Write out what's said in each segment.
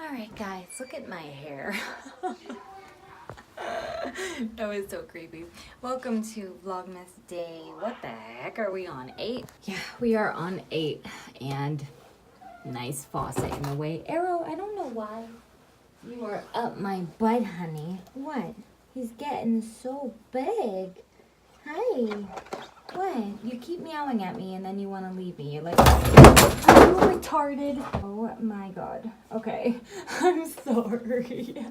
Alright guys, look at my hair. That was so creepy. Welcome to Vlogmas day, what the heck are we on, 8? Yeah, we are on 8, and nice faucet in the way. Arrow, I don't know why you are up my butt, honey. What? He's getting so big. Hi. What? You keep meowing at me and then you want to leave me. You're like, are you retarded? Oh my god. Okay. I'm sorry.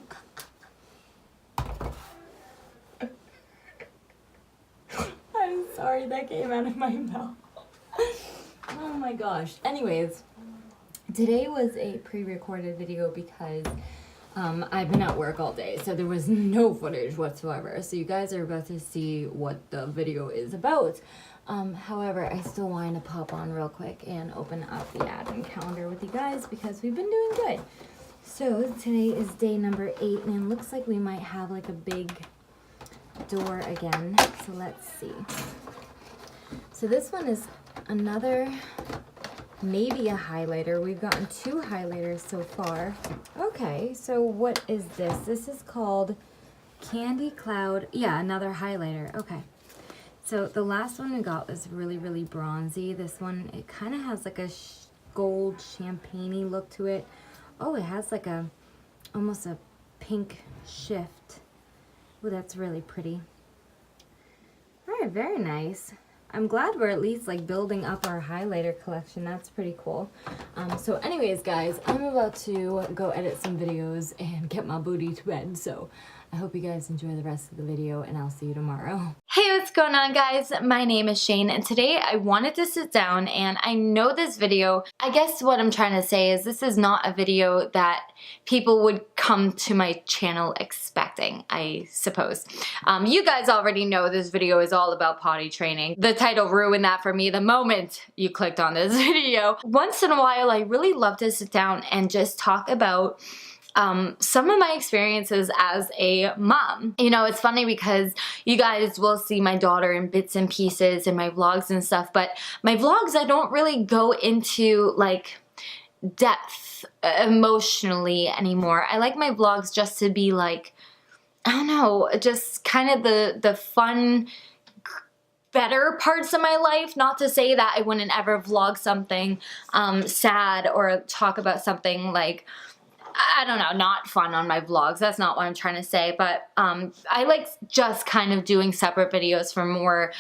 I'm sorry that came out of my mouth. Oh my gosh. Anyways, today was a pre-recorded video because I've been at work all day, so there was no footage whatsoever. So you guys are about to see what the video is about. However, I still wanted to pop on real quick and open up the advent calendar with you guys because we've been doing good. So today is day number 8, and it looks like we might have like a big door again. So let's see. So this one is another, maybe a highlighter. We've gotten 2 highlighters so far. Okay, so what is this? This is called Candy Cloud. Yeah, another highlighter. Okay. So the last one we got was really, really bronzy. This one, it kind of has like a gold champagne-y look to it. Oh, it has like a, almost a pink shift. Oh, that's really pretty. All right, very nice. I'm glad we're at least like building up our highlighter collection. That's pretty cool. So anyways, guys, I'm about to go edit some videos and get my booty to bed. So I hope you guys enjoy the rest of the video, and I'll see you tomorrow. Hey, what's going on, guys? My name is Shane, and today I wanted to sit down, and I know this video, I guess what I'm trying to say is this is not a video that people would come to my channel expecting, I suppose. You guys already know this video is all about potty training. The title ruined that for me the moment you clicked on this video. Once in a while, I really love to sit down and just talk about some of my experiences as a mom. You know, it's funny because you guys will see my daughter in bits and pieces in my vlogs and stuff, but my vlogs, I don't really go into like depth emotionally anymore. I like my vlogs just to be like, I don't know, just kind of the fun, better parts of my life. Not to say that I wouldn't ever vlog something sad or talk about something like, I don't know, not fun on my vlogs. That's not what I'm trying to say, but I like just kind of doing separate videos for more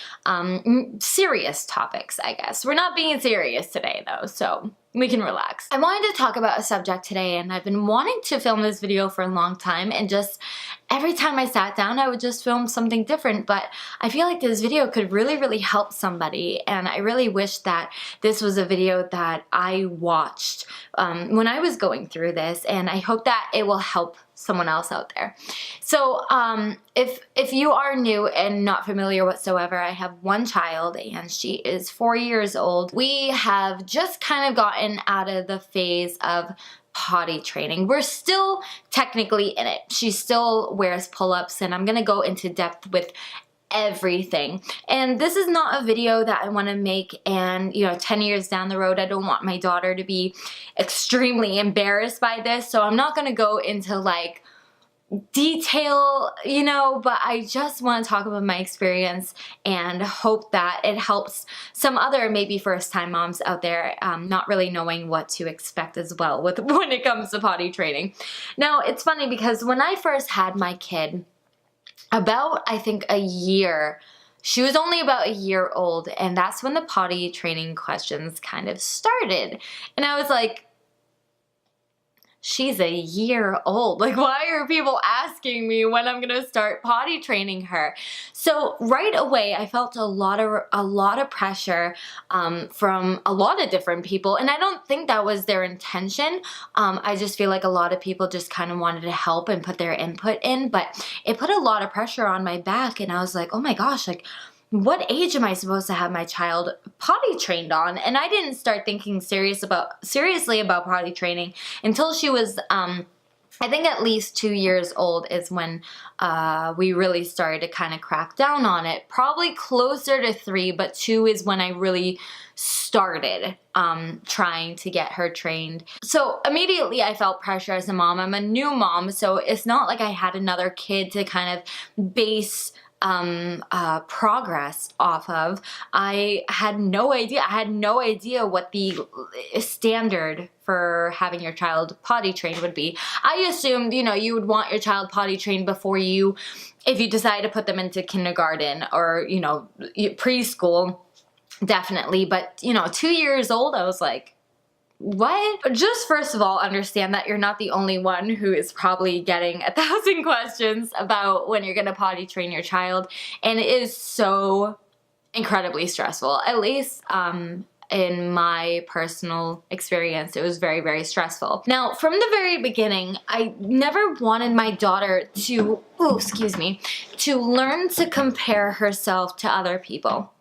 serious topics, I guess. We're not being serious today though, so we can relax. I wanted to talk about a subject today, and I've been wanting to film this video for a long time, and just every time I sat down I would just film something different, but I feel like this video could really, really help somebody, and I really wish that this was a video that I watched when I was going through this, and I hope that it will help someone else out there. So if you are new and not familiar whatsoever, I have one child and she is 4 years old. We have just kind of gotten out of the phase of potty training. We're still technically in it. She still wears pull-ups, and I'm gonna go into depth with everything. And this is not a video that I want to make and, you know, 10 years down the road I don't want my daughter to be extremely embarrassed by this, so I'm not going to go into like detail, you know, but I just want to talk about my experience and hope that it helps some other maybe first-time moms out there not really knowing what to expect as well with when it comes to potty training. Now, it's funny because when I first had my kid, about, I think, a year, she was only about a year old, and that's when the potty training questions kind of started. And I was like, she's a year old. Like, why are people asking me when I'm gonna start potty training her? So right away, I felt a lot of pressure from a lot of different people, and I don't think that was their intention. I just feel like a lot of people just kind of wanted to help and put their input in, but it put a lot of pressure on my back, and I was like, oh my gosh, like, what age am I supposed to have my child potty trained on? And I didn't start thinking seriously about potty training until she was I think at least 2 years old is when we really started to kind of crack down on it. Probably closer to 3, but 2 is when I really started trying to get her trained. So immediately I felt pressure as a mom. I'm a new mom, so it's not like I had another kid to kind of base progress off of. I had no idea. I had no idea what the standard for having your child potty trained would be. I assumed, you know, you would want your child potty trained before you, if you decide to put them into kindergarten or, you know, preschool, definitely. But, you know, 2 years old, I was like, what? Just first of all, understand that you're not the only one who is probably getting 1,000 questions about when you're gonna potty train your child, and it is so incredibly stressful. At least in my personal experience, it was very, very stressful. Now, from the very beginning, I never wanted my daughter to, to learn to compare herself to other people.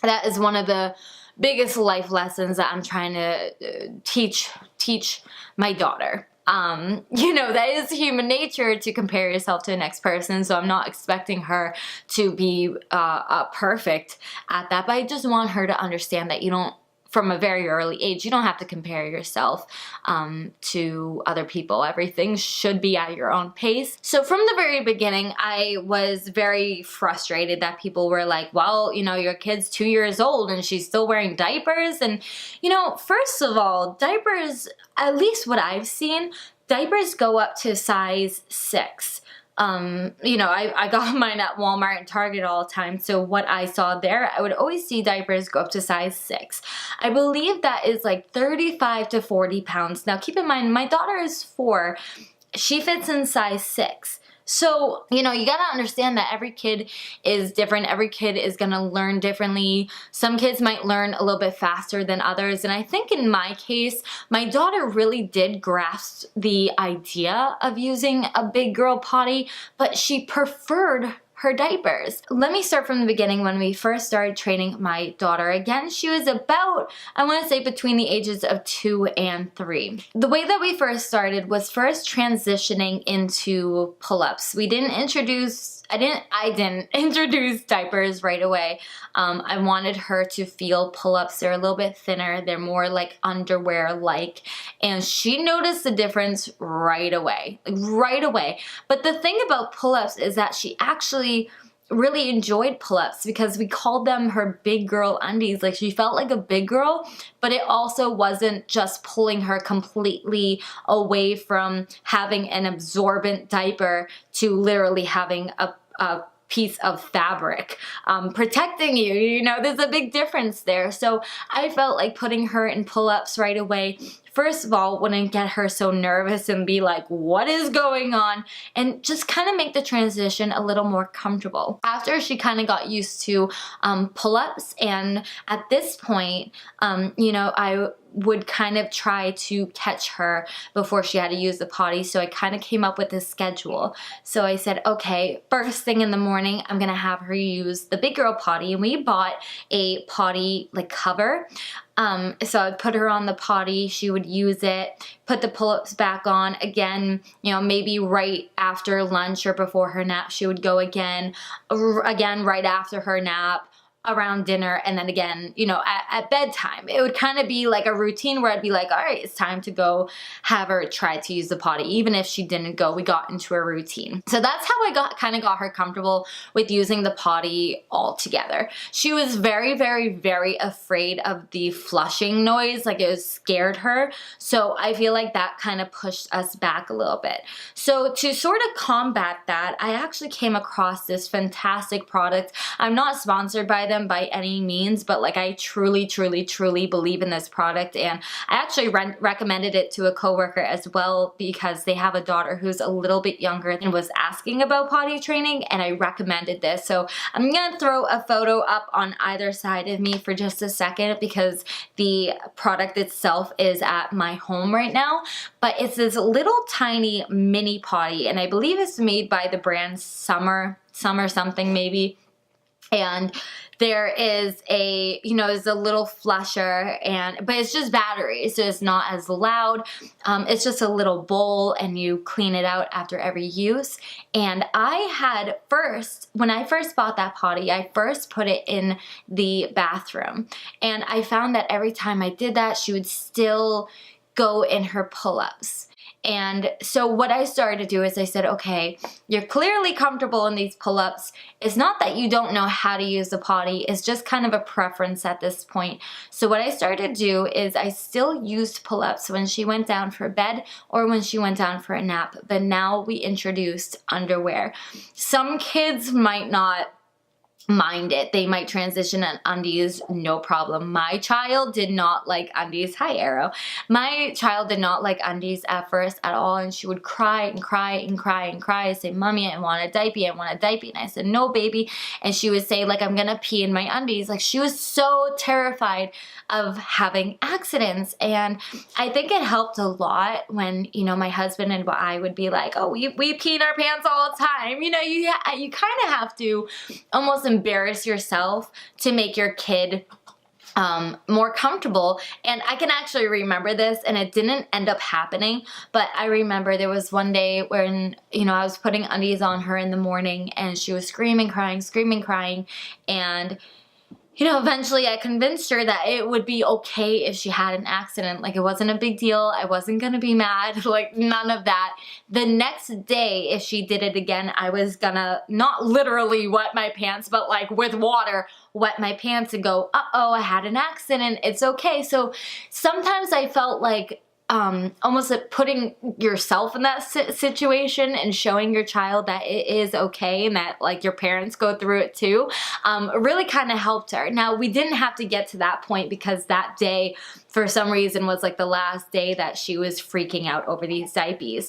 That is one of the biggest life lessons that I'm trying to teach my daughter. You know, that is human nature to compare yourself to the next person, so I'm not expecting her to be perfect at that, but I just want her to understand that you don't, from a very early age, you don't have to compare yourself to other people. Everything should be at your own pace. So from the very beginning, I was very frustrated that people were like, well, you know, your kid's 2 years old and she's still wearing diapers. And, you know, first of all, diapers, at least what I've seen, diapers go up to size 6. You know, I got mine at Walmart and Target all the time, so what I saw there, I would always see diapers go up to size 6. I believe that is like 35 to 40 pounds. Now keep in mind, my daughter is 4. She fits in size 6. So, you know, you gotta understand that every kid is different. Every kid is gonna learn differently. Some kids might learn a little bit faster than others. And I think in my case, my daughter really did grasp the idea of using a big girl potty, but she preferred her diapers. Let me start from the beginning when we first started training my daughter. Again, she was about, I want to say, between the ages of 2 and 3. The way that we first started was first transitioning into pull-ups. We didn't introduce, I didn't introduce diapers right away. I wanted her to feel pull-ups. They're a little bit thinner. They're more like underwear-like. And she noticed the difference right away. Right away. But the thing about pull-ups is that she actually really enjoyed pull-ups because we called them her big girl undies. Like, she felt like a big girl, but it also wasn't just pulling her completely away from having an absorbent diaper to literally having a piece of fabric protecting you. You know, there's a big difference there. So I felt like putting her in pull-ups right away, first of all, wouldn't get her so nervous and be like, what is going on? And just kind of make the transition a little more comfortable. After she kind of got used to pull-ups, and at this point, you know, I would kind of try to catch her before she had to use the potty, so I kind of came up with a schedule. So I said, okay, first thing in the morning, I'm gonna have her use the big girl potty, and we bought a potty like cover. So I'd put her on the potty, she would use it, put the pull-ups back on. Again, you know, maybe right after lunch or before her nap, she would go again right after her nap, around dinner, and then again, you know, at bedtime. It would kind of be like a routine where I'd be like, all right, it's time to go have her try to use the potty. Even if she didn't go, we got into a routine. So that's how I kind of got her comfortable with using the potty altogether. She was very, very, very afraid of the flushing noise. Like, it scared her. So I feel like that kind of pushed us back a little bit. So to sort of combat that, I actually came across this fantastic product. I'm not sponsored by them by any means, but like, I truly, truly, truly believe in this product, and I actually recommended it to a coworker as well because they have a daughter who's a little bit younger and was asking about potty training, and I recommended this. So I'm gonna throw a photo up on either side of me for just a second because the product itself is at my home right now, but it's this little tiny mini potty, and I believe it's made by the brand Summer something maybe. And there is a, there's a little flusher, but it's just battery, so it's not as loud. It's just a little bowl, and you clean it out after every use. And when I first bought that potty, I first put it in the bathroom, and I found that every time I did that, she would still go in her pull-ups. And so what I started to do is I said, okay, you're clearly comfortable in these pull-ups. It's not that you don't know how to use the potty. It's just kind of a preference at this point. So what I started to do is I still used pull-ups when she went down for bed or when she went down for a nap. But now we introduced underwear. Some kids might not mind it. They might transition in undies, no problem. My child did not like undies. Hi, Arrow. My child did not like undies at first at all, and she would cry and cry and cry and cry. Say, Mommy, I want a diaper, I want a diaper. And I said, no, baby. And she would say, like, I'm gonna pee in my undies. Like, she was so terrified of having accidents. And I think it helped a lot when, my husband and I would be like, oh, we pee in our pants all the time. You kind of have to almost embarrass yourself to make your kid more comfortable. And I can actually remember this, and it didn't end up happening, but I remember there was one day when, I was putting undies on her in the morning, and she was screaming, crying, and eventually I convinced her that it would be okay if she had an accident. Like, it wasn't a big deal. I wasn't gonna be mad, like, none of that. The next day, if she did it again, I was gonna not literally wet my pants, but like with water, wet my pants and go, uh-oh, I had an accident, it's okay. So sometimes I felt like almost like putting yourself in that situation and showing your child that it is okay and that, like, your parents go through it too, really kind of helped her. Now, we didn't have to get to that point because that day, for some reason, was like the last day that she was freaking out over these diapers.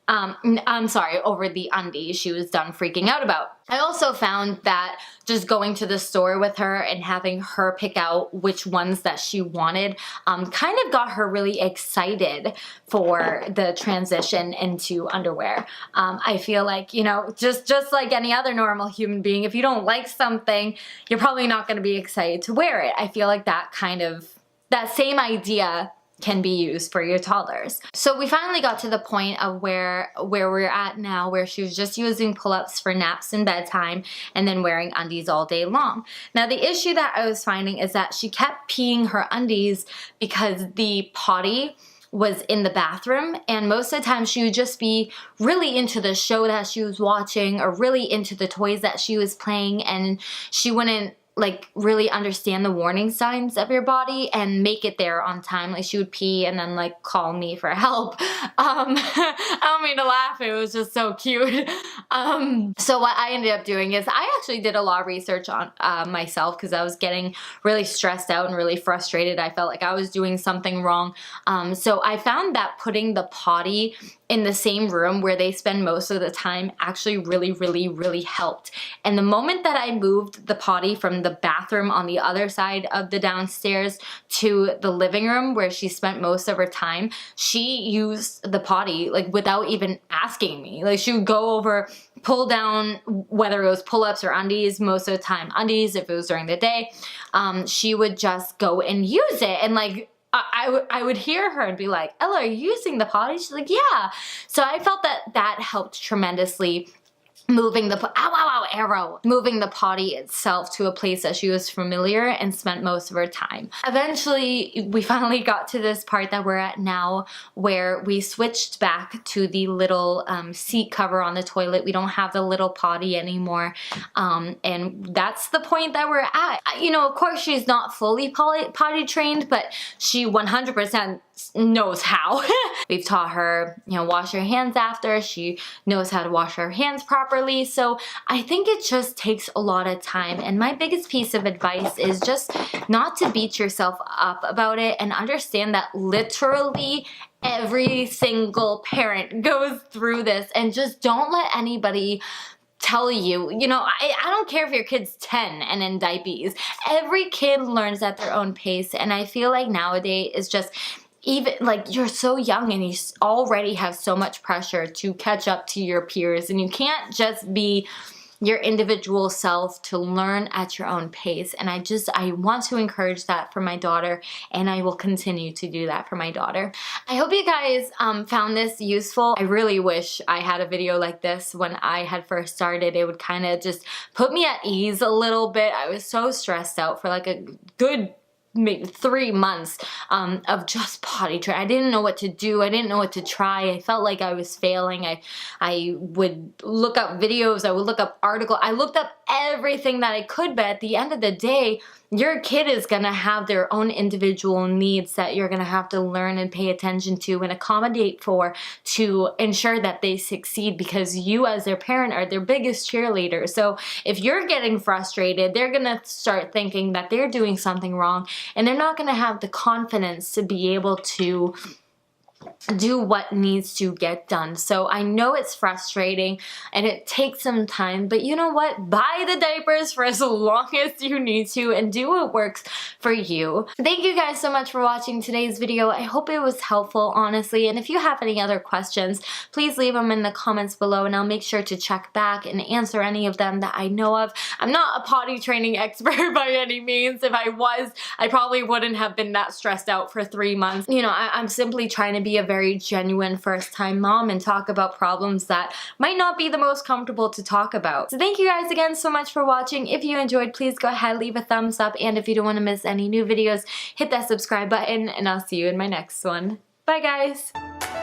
I'm sorry, over the undies she was done freaking out about. I also found that just going to the store with her and having her pick out which ones that she wanted kind of got her really excited for the transition into underwear. I feel like, just like any other normal human being, if you don't like something, you're probably not going to be excited to wear it. I feel like that same idea can be used for your toddlers. So we finally got to the point of where we're at now, where she was just using pull-ups for naps and bedtime and then wearing undies all day long. Now, the issue that I was finding is that she kept peeing her undies because the potty was in the bathroom, and most of the time she would just be really into the show that she was watching or really into the toys that she was playing, and she wouldn't like really understand the warning signs of your body and make it there on time. Like, she would pee and then like call me for help. I don't mean to laugh, it was just so cute. So what I ended up doing is I actually did a lot of research on myself because I was getting really stressed out and really frustrated. I felt like I was doing something wrong. So I found that putting the potty in the same room where they spend most of the time actually really helped. And the moment that I moved the potty from the bathroom on the other side of the downstairs to the living room where she spent most of her time, she used the potty like without even asking me. Like, she would go over, pull down, whether it was pull-ups or undies, most of the time undies if it was during the day, she would just go and use it. And like, I would hear her and be like, Ella, are you using the potty? She's like, yeah. So I felt that helped tremendously, moving the potty itself to a place that she was familiar and spent most of her time. Eventually, we finally got to this part that we're at now where we switched back to the little seat cover on the toilet. We don't have the little potty anymore, and that's the point that we're at. Of course, she's not fully potty trained, but she 100% knows how. We've taught her, wash her hands after. She knows how to wash her hands properly. So I think it just takes a lot of time. And my biggest piece of advice is just not to beat yourself up about it and understand that literally every single parent goes through this, and just don't let anybody tell you, I don't care if your kid's 10 and in diapers. Every kid learns at their own pace. And I feel like nowadays it's just, even like, you're so young and you already have so much pressure to catch up to your peers, and you can't just be your individual self to learn at your own pace. And I want to encourage that for my daughter, and I will continue to do that for my daughter. I hope you guys found this useful. I really wish I had a video like this when I had first started. It would kind of just put me at ease a little bit. I was so stressed out for like a good maybe 3 months of just potty training. I didn't know what to do. I didn't know what to try. I felt like I was failing. I would look up videos. I would look up articles. I looked up everything that I could, but at the end of the day, your kid is gonna have their own individual needs that you're gonna have to learn and pay attention to and accommodate for to ensure that they succeed, because you as their parent are their biggest cheerleader. So if you're getting frustrated, they're gonna start thinking that they're doing something wrong, and they're not gonna have the confidence to be able to do what needs to get done. So I know it's frustrating and it takes some time, but you know what? Buy the diapers for as long as you need to and do what works for you. Thank you guys so much for watching today's video. I hope it was helpful, honestly, and if you have any other questions, please leave them in the comments below and I'll make sure to check back and answer any of them that I know of. I'm not a potty training expert by any means. If I was, I probably wouldn't have been that stressed out for 3 months. You know, I'm simply trying to be a very genuine first-time mom and talk about problems that might not be the most comfortable to talk about. So thank you guys again so much for watching. If you enjoyed, please go ahead, leave a thumbs up, and if you don't want to miss any new videos, hit that subscribe button, and I'll see you in my next one. Bye guys!